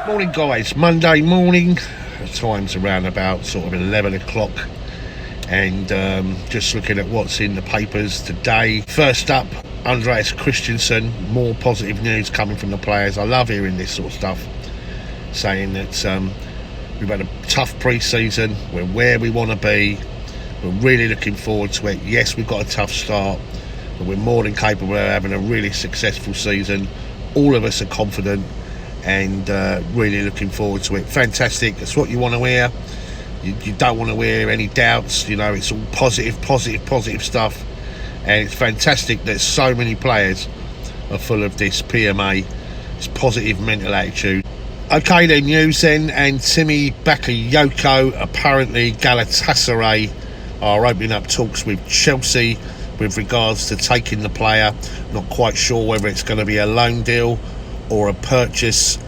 Morning guys, Monday morning, the time's around about sort of 11 o'clock and just looking at what's in the papers today. First up, Andreas Christensen, more positive news coming from the players. I love hearing this sort of stuff, saying that we've had a tough pre-season, we're where we want to be, we're really looking forward to it. Yes, we've got a tough start, but we're more than capable of having a really successful season. All of us are confident and really looking forward to it. Fantastic, that's what you want to hear. You don't want to hear any doubts, you know, it's all positive stuff, and it's fantastic that so many players are full of this PMA, this positive mental attitude. Okay then, news then, and Tiemoue Bakayoko, apparently Galatasaray are opening up talks with Chelsea with regards to taking the player. Not quite sure whether it's going to be a loan deal or a purchase.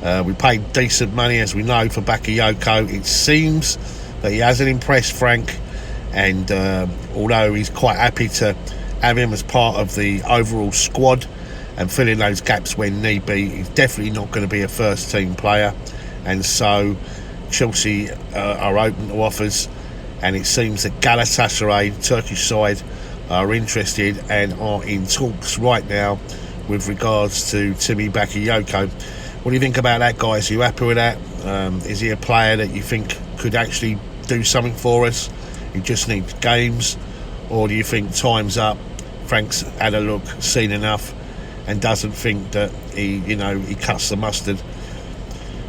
We paid decent money, as we know, for Bakayoko. It seems that he hasn't impressed Frank, and although he's quite happy to have him as part of the overall squad and fill in those gaps when need be, he's definitely not going to be a first team player. And so Chelsea are open to offers, and it seems that Galatasaray, the Turkish side, are interested and are in talks right now with regards to Tiemoue Bakayoko. What do you think about that, guys? Are you happy with that? Is he a player that you think could actually do something for us? He just needs games, or do you think time's up? Frank's had a look, seen enough, and doesn't think that he cuts the mustard?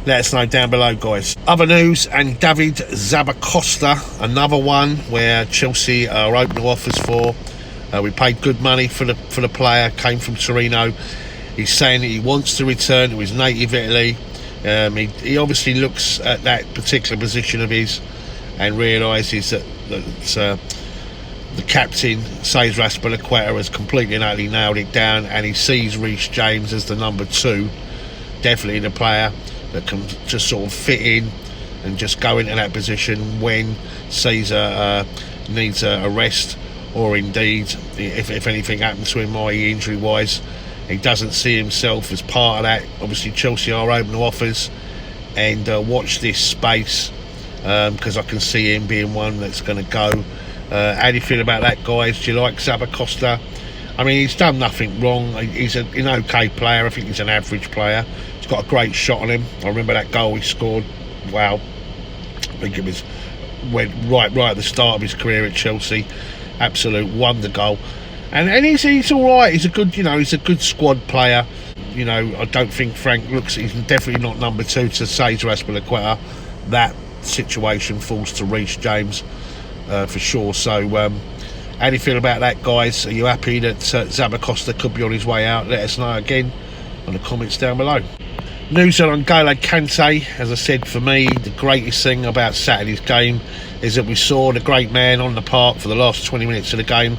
Let us know down below, guys. Other news, and David Zappacosta, another one where Chelsea are open to offers for. We paid good money for the player, came from Torino. He's saying that he wants to return to his native Italy. He obviously looks at that particular position of his and realises that the captain, Cesar Azpilicueta, has completely and utterly nailed it down, and he sees Reece James as the number 2, definitely the player that can just sort of fit in and just go into that position when Cesar needs a rest, or indeed if anything happens to him, i.e. injury wise. He doesn't see himself as part of that. Obviously Chelsea are open to offers, and watch this space, because I can see him being one that's going to go. How do you feel about that, guys? Do you like Zappacosta? I mean, he's done nothing wrong. He's an okay player. I think he's an average player. He's got a great shot on him. I remember that goal he scored. Wow, I think it was went right at the start of his career at Chelsea. Absolute wonder goal. And he's all right. He's a good, he's a good squad player. I don't think Frank looks. He's definitely not number 2 to Cesar Azpilicueta. That situation falls to Reece James for sure. So, how do you feel about that, guys? Are you happy that Zappacosta could be on his way out? Let us know again in the comments down below. News on N'Golo Kante. As I said, for me, the greatest thing about Saturday's game is that we saw the great man on the park for the last 20 minutes of the game.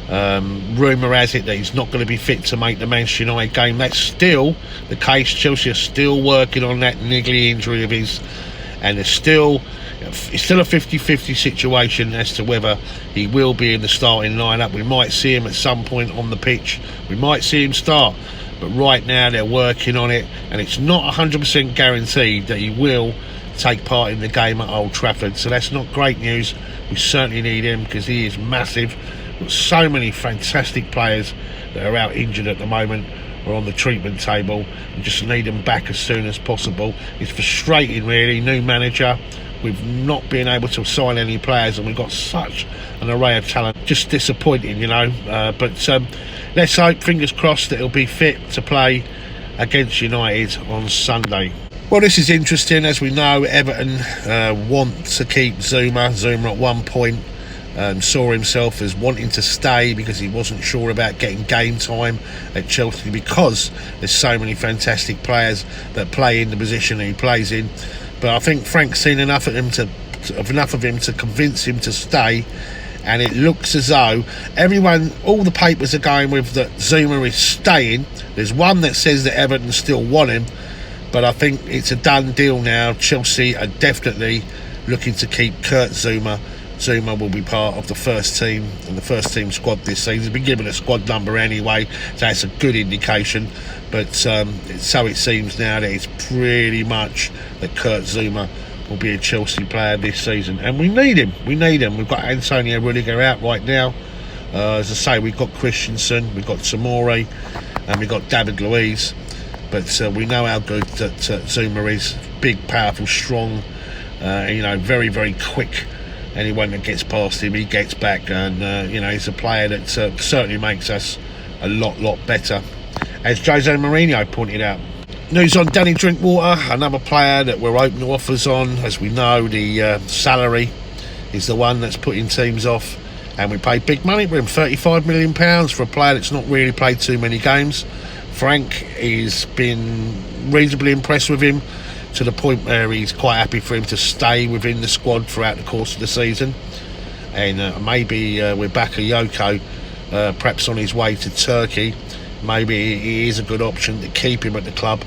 Rumour has it that he's not going to be fit to make the Manchester United game. That's still the case. Chelsea are still working on that niggly injury of his, and it's still a 50-50 situation as to whether he will be in the starting lineup. We might see him at some point on the pitch, we might see him start, but right now they're working on it, and it's not 100% guaranteed that he will take part in the game at Old Trafford. So that's not great news. We certainly need him because he is massive. We've got so many fantastic players that are out injured at the moment or on the treatment table, and just need them back as soon as possible. It's frustrating, really. New manager, we've not been able to sign any players, and we've got such an array of talent. Just disappointing, but let's hope, fingers crossed, that he'll be fit to play against United on Sunday. Well, this is interesting. As we know, Everton want to keep Zouma. Zouma at one point saw himself as wanting to stay because he wasn't sure about getting game time at Chelsea, because there's so many fantastic players that play in the position that he plays in. But I think Frank's seen enough of him to convince him to stay, and it looks as though all the papers are going with that Zouma is staying. There's one that says that Everton still want him, but I think it's a done deal now. Chelsea are definitely looking to keep Kurt Zouma Zouma will be part of the first team and the first team squad this season. He's been given a squad number anyway, so that's a good indication. But so it seems now that it's pretty much that Kurt Zouma will be a Chelsea player this season, and we need him. We've got Antonio Rudiger out right now. As I say, we've got Christensen, we've got Tiemoue, and we've got David Luiz. But we know how good that Zouma is. Big, powerful, strong, very, very quick. Anyone that gets past him, he gets back, and he's a player that certainly makes us a lot better, as Jose Mourinho pointed out. News on Danny Drinkwater, another player that we're open to offers on. As we know, the salary is the one that's putting teams off, and we paid big money for him, £35 million for a player that's not really played too many games. Frank has been reasonably impressed with him, to the point where he's quite happy for him to stay within the squad throughout the course of the season. And maybe with Bakayoko perhaps on his way to Turkey, maybe he is a good option to keep him at the club.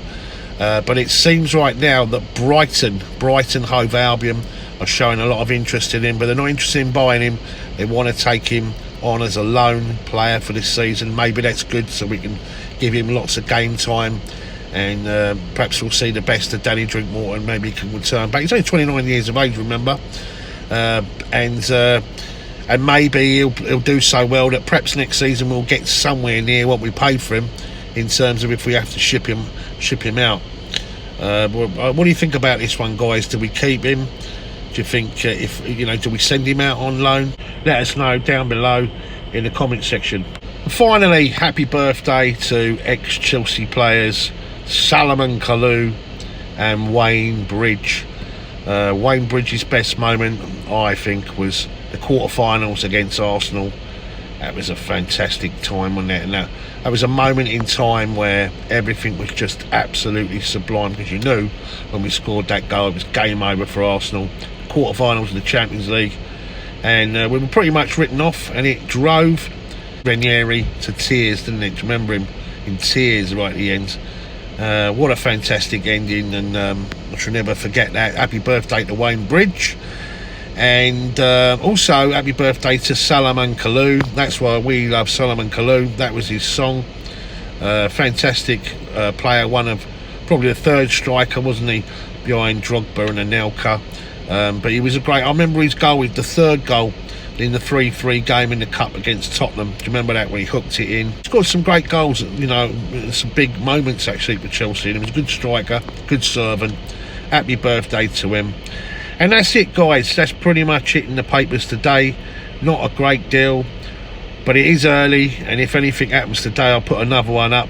But it seems right now that Brighton Hove Albion are showing a lot of interest in him, but they're not interested in buying him. They want to take him on as a loan player for this season. Maybe that's good, so we can give him lots of game time, and perhaps we'll see the best of Danny Drinkwater, and maybe he can return back. He's only 29 years of age, remember, and maybe he'll do so well that perhaps next season we'll get somewhere near what we paid for him, in terms of if we have to ship him out. What do you think about this one, guys? Do we keep him? Do you think do we send him out on loan? Let us know down below in the comment section. And finally, happy birthday to ex-Chelsea players Salomon Kalou and Wayne Bridge. Wayne Bridge's best moment, I think, was the quarterfinals against Arsenal. That was a fantastic time, wasn't it? And that was a moment in time where everything was just absolutely sublime, because you knew when we scored that goal it was game over for Arsenal. Quarterfinals of the Champions League, and we were pretty much written off, and it drove Ranieri to tears, didn't it? Do you remember him in tears right at the end? What a fantastic ending, and I shall never forget that. Happy birthday to Wayne Bridge, and also happy birthday to Salomon Kalou. That's why we love Salomon Kalou. That was his song. Fantastic player, one of probably the third striker, wasn't he, behind Drogba and Anelka. But he was a great. I remember his goal, the third goal in the 3-3 game in the cup against Tottenham. Do you remember that, when he hooked it in? He's got some great goals, some big moments actually for Chelsea. And he was a good striker, good servant. Happy birthday to him. And that's it, guys. That's pretty much it in the papers today. Not a great deal, but it is early, and if anything happens today, I'll put another one up.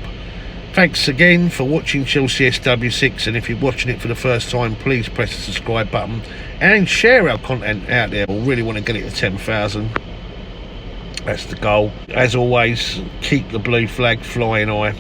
Thanks again for watching Chelsea SW6, and if you're watching it for the first time, please press the subscribe button and share our content out there. We really want to get it to 10,000. That's the goal. As always, keep the blue flag flying high.